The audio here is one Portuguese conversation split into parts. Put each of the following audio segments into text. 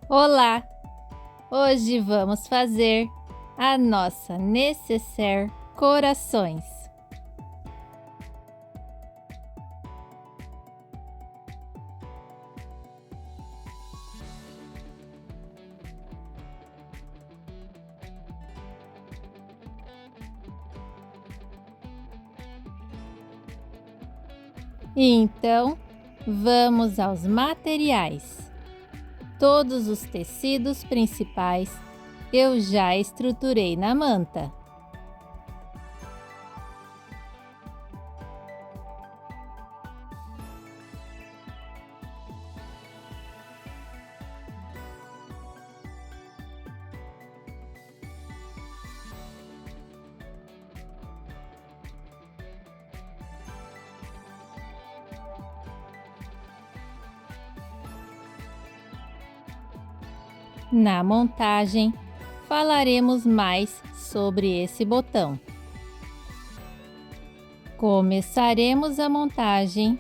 Olá! Hoje vamos fazer a nossa nécessaire corações. Então, vamos aos materiais. Todos os tecidos principais eu já estruturei na manta. Na montagem, falaremos mais sobre esse botão. Começaremos a montagem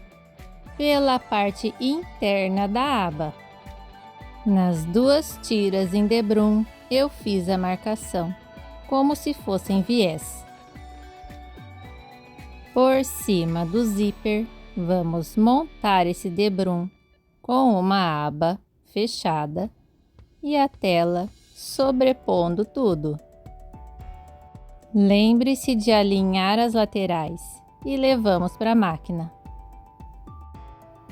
pela parte interna da aba. Nas duas tiras em debrum, eu fiz a marcação, como se fossem viés. Por cima do zíper, vamos montar esse debrum com uma aba fechada e a tela sobrepondo tudo. Lembre-se de alinhar as laterais e levamos para a máquina.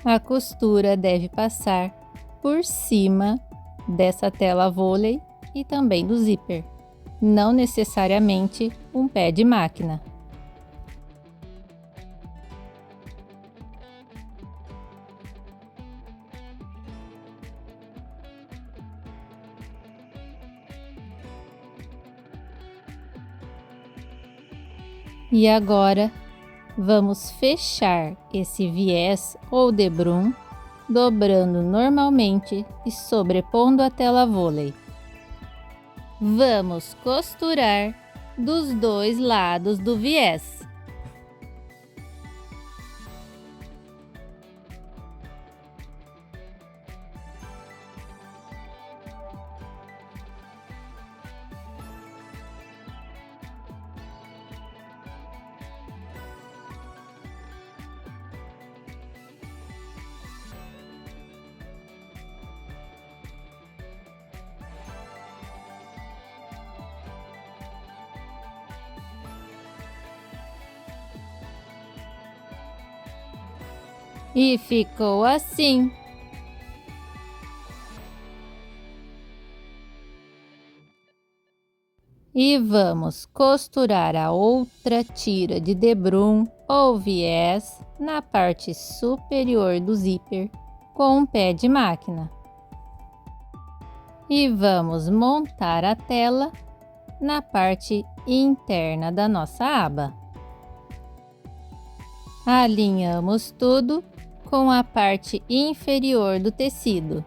A costura deve passar por cima dessa tela vôlei e também do zíper, não necessariamente um pé de máquina. E agora, vamos fechar esse viés ou debrum, dobrando normalmente e sobrepondo a tela vôlei. Vamos costurar dos dois lados do viés. E ficou assim. E vamos costurar a outra tira de debrum ou viés na parte superior do zíper com um pé de máquina. E vamos montar a tela na parte interna da nossa aba. Alinhamos tudo com a parte inferior do tecido.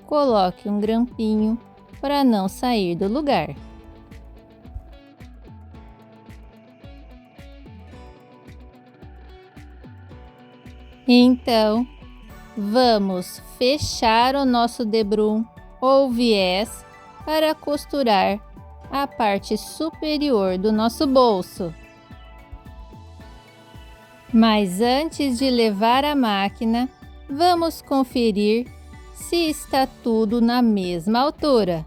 Coloque um grampinho para não sair do lugar. Então, vamos fechar o nosso debrum ou viés para costurar a parte superior do nosso bolso. Mas antes de levar à máquina, vamos conferir se está tudo na mesma altura.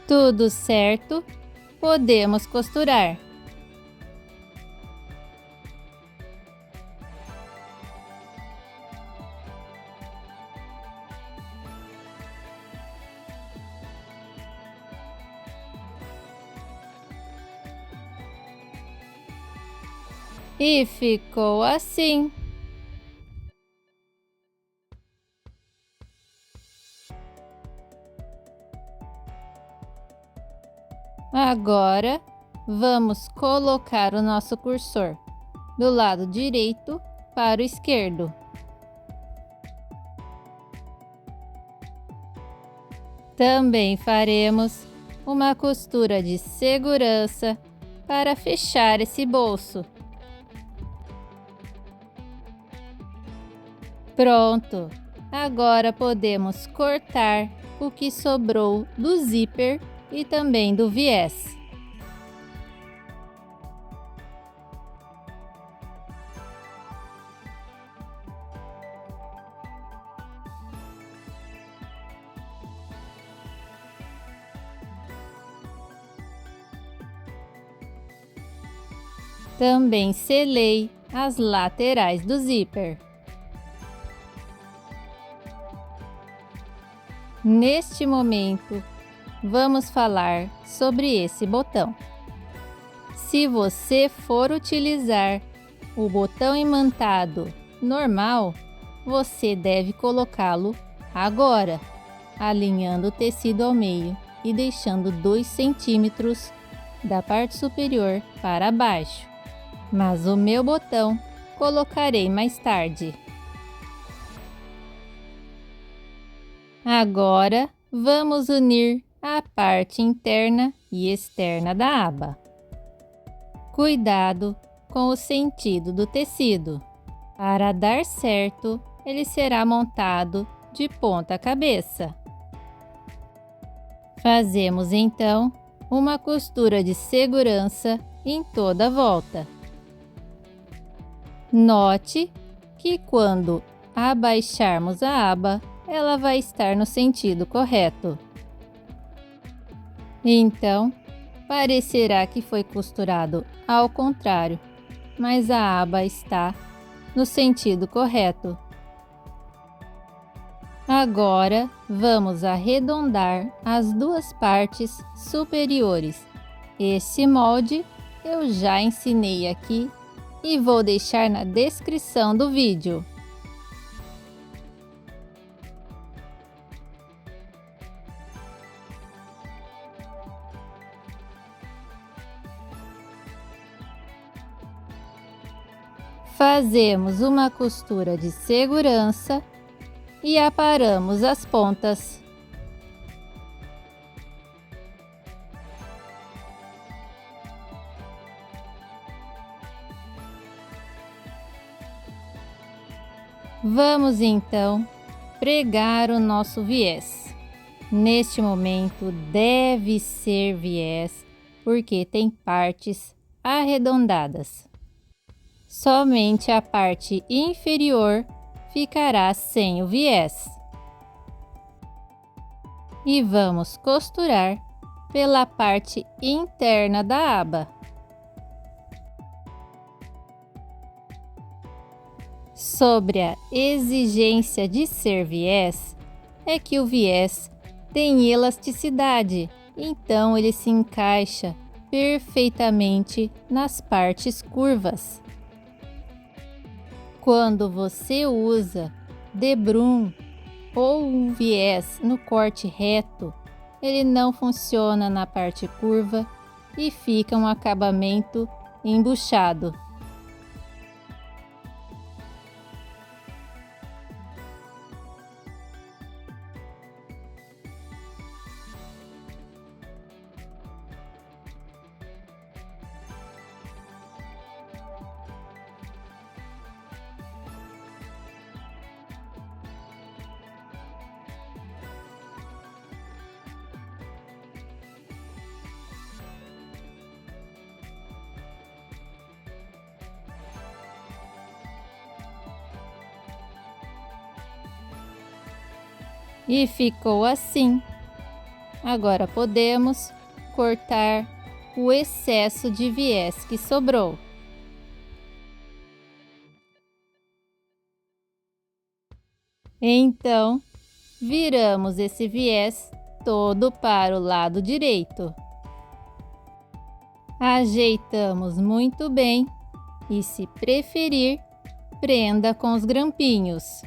Tudo certo, podemos costurar. E ficou assim. Agora, vamos colocar o nosso cursor do lado direito para o esquerdo. Também faremos uma costura de segurança para fechar esse bolso. Pronto! Agora podemos cortar o que sobrou do zíper e também do viés. Também selei as laterais do zíper. Neste momento, vamos falar sobre esse botão. Se você for utilizar o botão imantado normal, você deve colocá-lo agora, alinhando o tecido ao meio e deixando 2 centímetros da parte superior para baixo. Mas o meu botão colocarei mais tarde. Agora vamos unir a parte interna e externa da aba. Cuidado com o sentido do tecido. Para dar certo, ele será montado de ponta cabeça. Fazemos então uma costura de segurança em toda a volta. Note que quando abaixarmos a aba, ela vai estar no sentido correto. Então, parecerá que foi costurado ao contrário, mas a aba está no sentido correto. Agora, vamos arredondar as 2 partes superiores. Esse molde eu já ensinei aqui e vou deixar na descrição do vídeo. Fazemos uma costura de segurança e aparamos as pontas. Vamos então pregar o nosso viés. Neste momento deve ser viés, porque tem partes arredondadas. Somente a parte inferior ficará sem o viés. E vamos costurar pela parte interna da aba. Sobre a exigência de ser viés, é que o viés tem elasticidade, então ele se encaixa perfeitamente nas partes curvas. Quando você usa debrum ou um viés no corte reto, ele não funciona na parte curva e fica um acabamento embuchado. E ficou assim. Agora podemos cortar o excesso de viés que sobrou. Então, viramos esse viés todo para o lado direito. Ajeitamos muito bem e, se preferir, prenda com os grampinhos.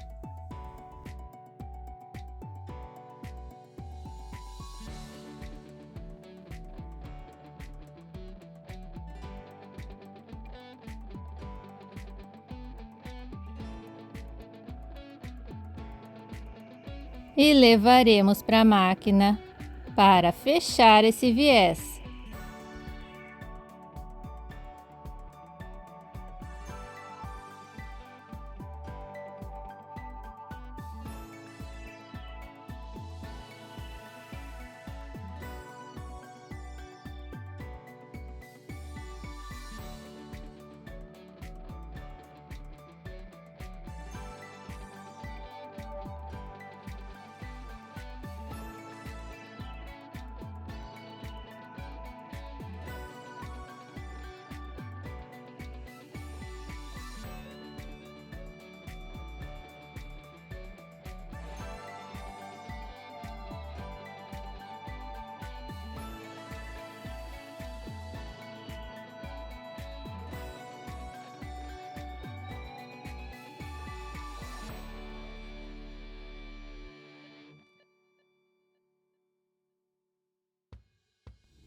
E levaremos para a máquina para fechar esse viés.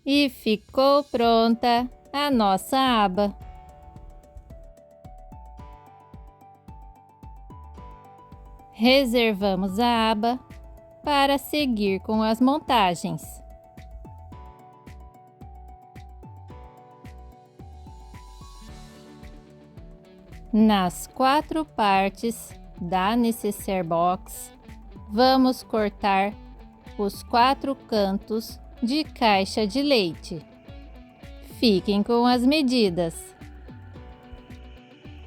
E ficou pronta a nossa aba. Reservamos a aba para seguir com as montagens. Nas 4 partes da necessaire box, vamos cortar os 4 cantos de caixa de leite. Fiquem com as medidas.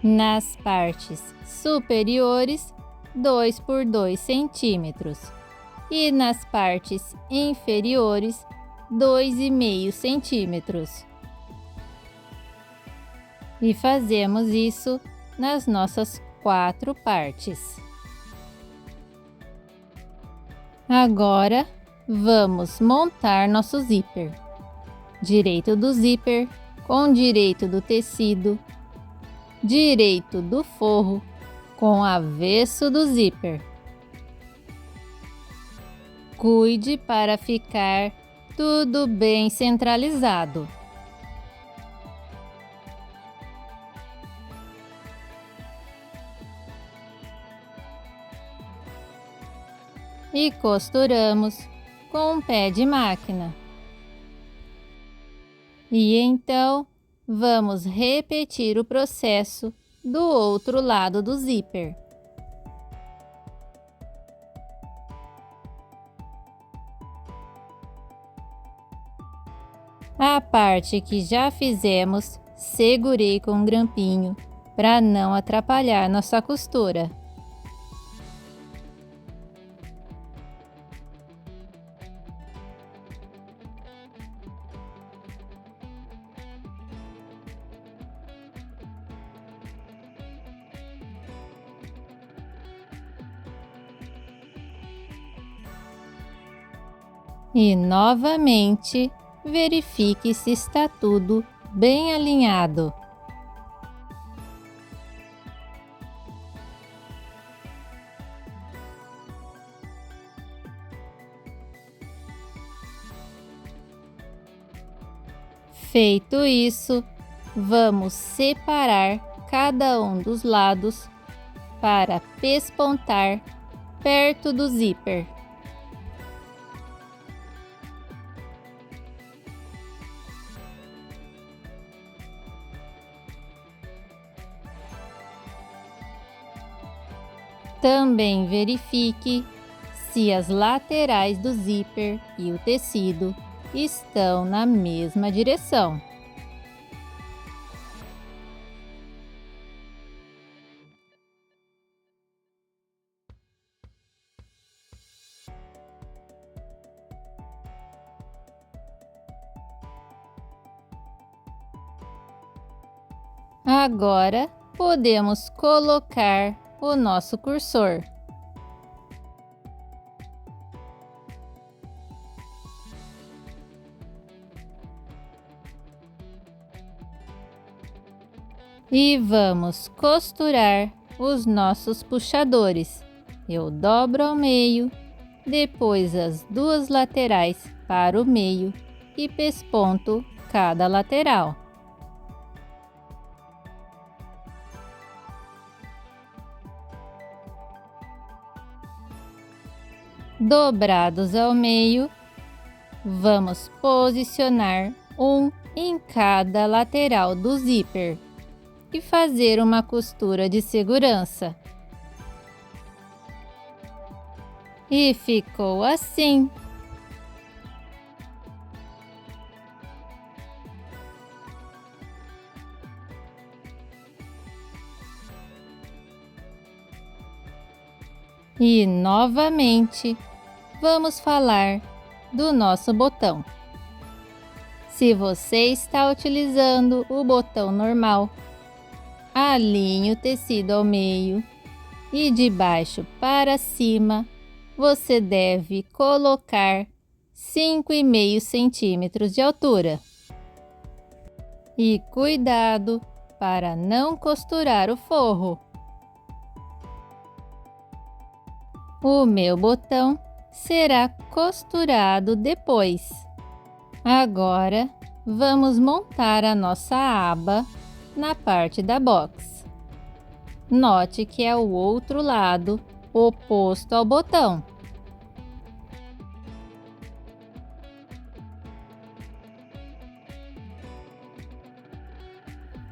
Nas partes superiores, 2 por 2 centímetros e nas partes inferiores, 2,5 centímetros. E fazemos isso nas nossas 4 partes. Agora, vamos montar nosso zíper. Direito do zíper com direito do tecido, direito do forro com avesso do zíper. Cuide para ficar tudo bem centralizado. E costuramos com um pé de máquina. E então, vamos repetir o processo do outro lado do zíper. A parte que já fizemos, segurei com um grampinho para não atrapalhar nossa costura. E novamente, verifique se está tudo bem alinhado. Feito isso, vamos separar cada um dos lados para pespontar perto do zíper. Também verifique se as laterais do zíper e o tecido estão na mesma direção. Agora podemos colocar o nosso cursor. E vamos costurar os nossos puxadores. Eu dobro ao meio, depois as 2 laterais para o meio e pesponto cada lateral. Dobrados ao meio, Vamos posicionar um em cada lateral do zíper e fazer uma costura de segurança. E ficou assim. E novamente, vamos falar do nosso botão. Se você está utilizando o botão normal, alinhe o tecido ao meio e de baixo para cima, você deve colocar 5,5 centímetros de altura. E cuidado para não costurar o forro. O meu botão será costurado depois. Agora, vamos montar a nossa aba na parte da box. Note que é o outro lado, oposto ao botão.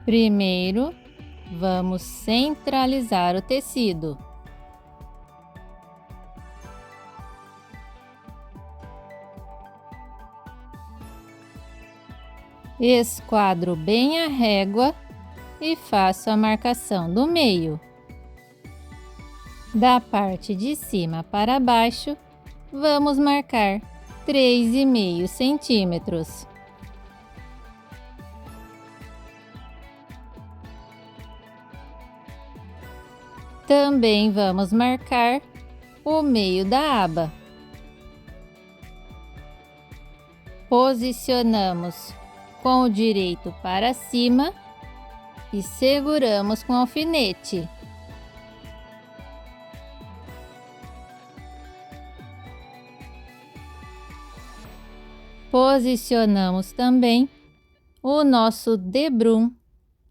Primeiro, vamos centralizar o tecido. Esquadro bem a régua e faço a marcação do meio. Da parte de cima para baixo, vamos marcar 3,5 centímetros. Também vamos marcar o meio da aba. Posicionamos com o direito para cima e seguramos com o alfinete. Posicionamos também o nosso debrum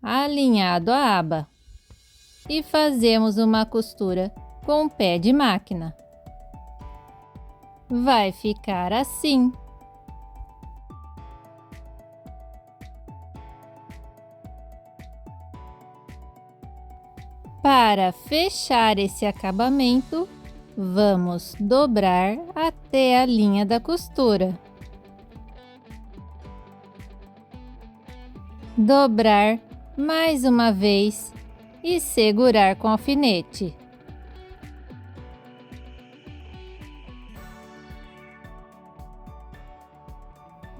alinhado à aba e fazemos uma costura com o pé de máquina. Vai ficar assim. Para fechar esse acabamento, vamos dobrar até a linha da costura. Dobrar mais uma vez e segurar com alfinete.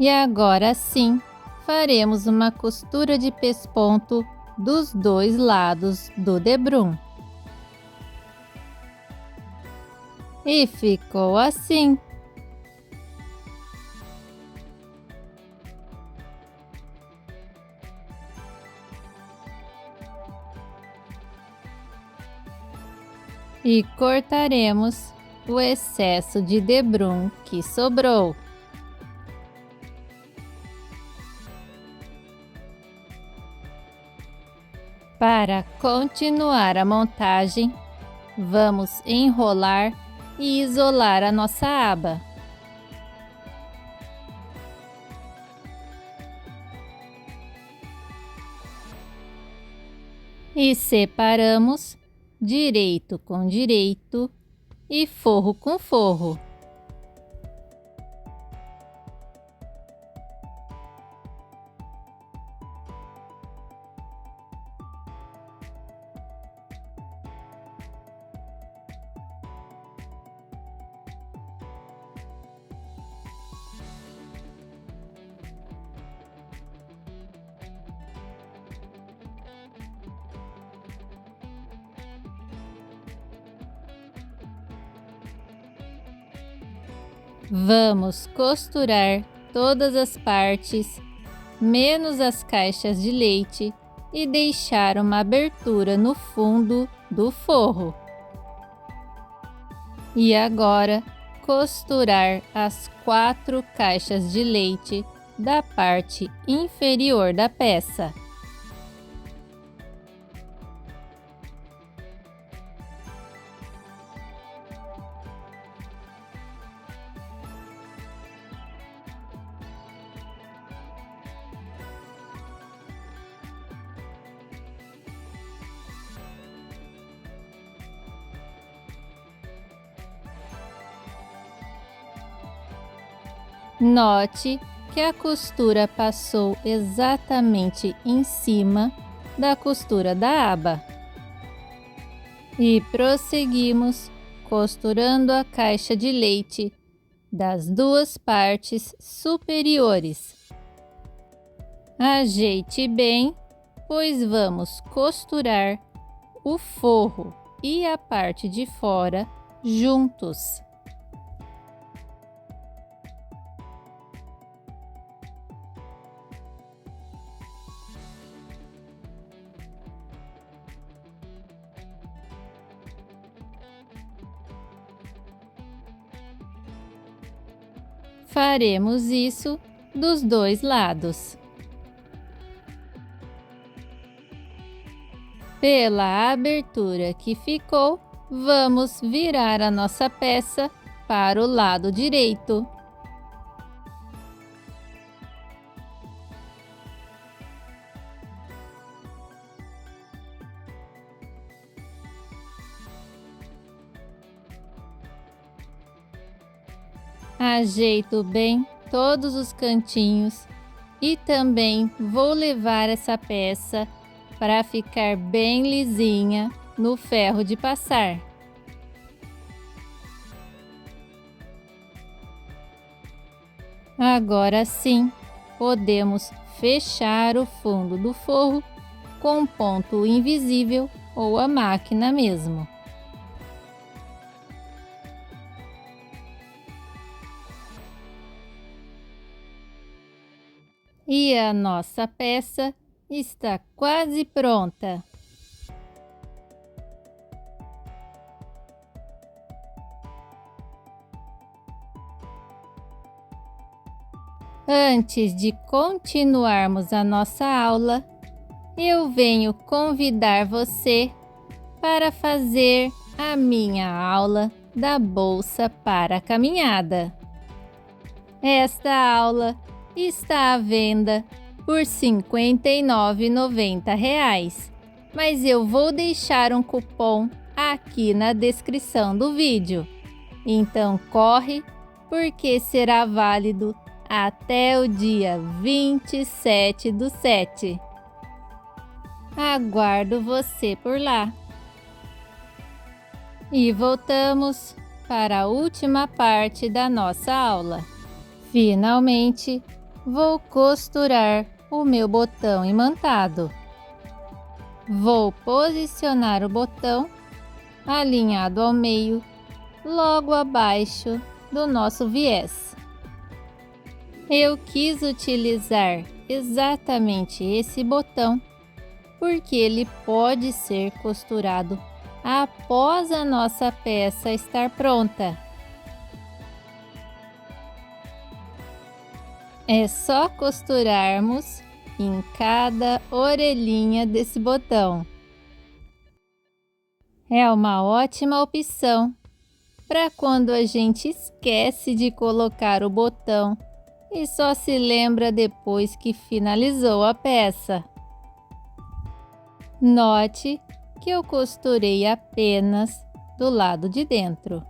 E agora sim, faremos uma costura de pesponto dos dois lados do debrum. E ficou assim. E cortaremos o excesso de debrum que sobrou. Para continuar a montagem, vamos enrolar e isolar a nossa aba. E separamos direito com direito e forro com forro. Vamos costurar todas as partes, menos as caixas de leite, e deixar uma abertura no fundo do forro. E agora, costurar as 4 caixas de leite da parte inferior da peça. Note que a costura passou exatamente em cima da costura da aba. E prosseguimos costurando a caixa de leite das duas partes superiores. Ajeite bem, pois vamos costurar o forro e a parte de fora juntos. Faremos isso dos dois lados. Pela abertura que ficou, vamos virar a nossa peça para o lado direito. Ajeito bem todos os cantinhos e também vou levar essa peça para ficar bem lisinha no ferro de passar. Agora sim, podemos fechar o fundo do forro com ponto invisível ou a máquina mesmo. E a nossa peça está quase pronta. Antes de continuarmos a nossa aula, eu venho convidar você para fazer a minha aula da bolsa para a caminhada. Esta aula está à venda por R$ 59,90, mas eu vou deixar um cupom aqui na descrição do vídeo. Então corre, porque será válido até o dia 27/7. Aguardo você por lá. E voltamos para a última parte da nossa aula. Finalmente, vou costurar o meu botão imantado. Vou posicionar o botão alinhado ao meio, logo abaixo do nosso viés. Eu quis utilizar exatamente esse botão porque ele pode ser costurado após a nossa peça estar pronta. É só costurarmos em cada orelhinha desse botão. É uma ótima opção para quando a gente esquece de colocar o botão e só se lembra depois que finalizou a peça. Note que eu costurei apenas do lado de dentro.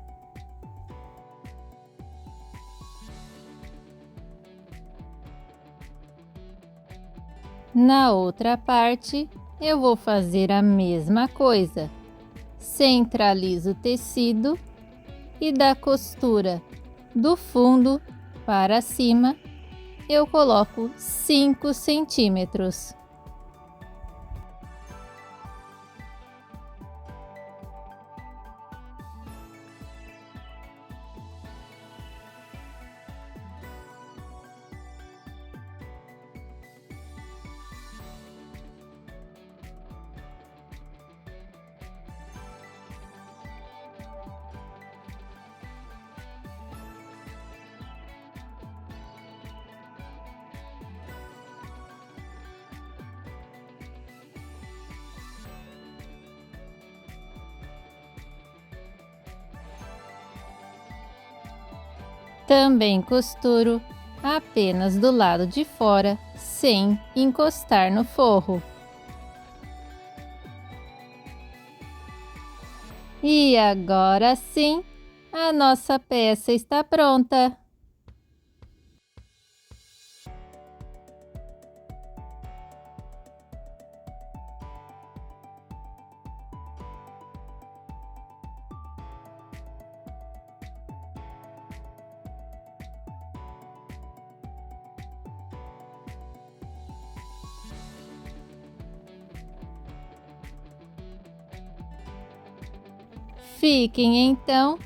Na outra parte, eu vou fazer a mesma coisa. Centralizo o tecido e da costura do fundo para cima, eu coloco 5 centímetros. Também costuro apenas do lado de fora, sem encostar no forro. E agora sim, a nossa peça está pronta. Fiquem então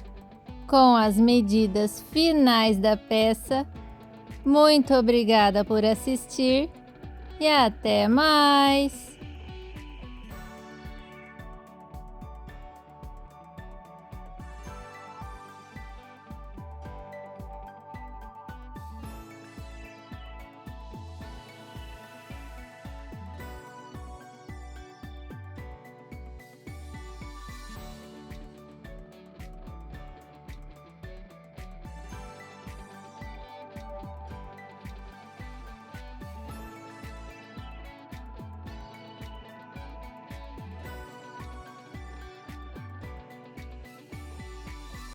com as medidas finais da peça. Muito obrigada por assistir e até mais!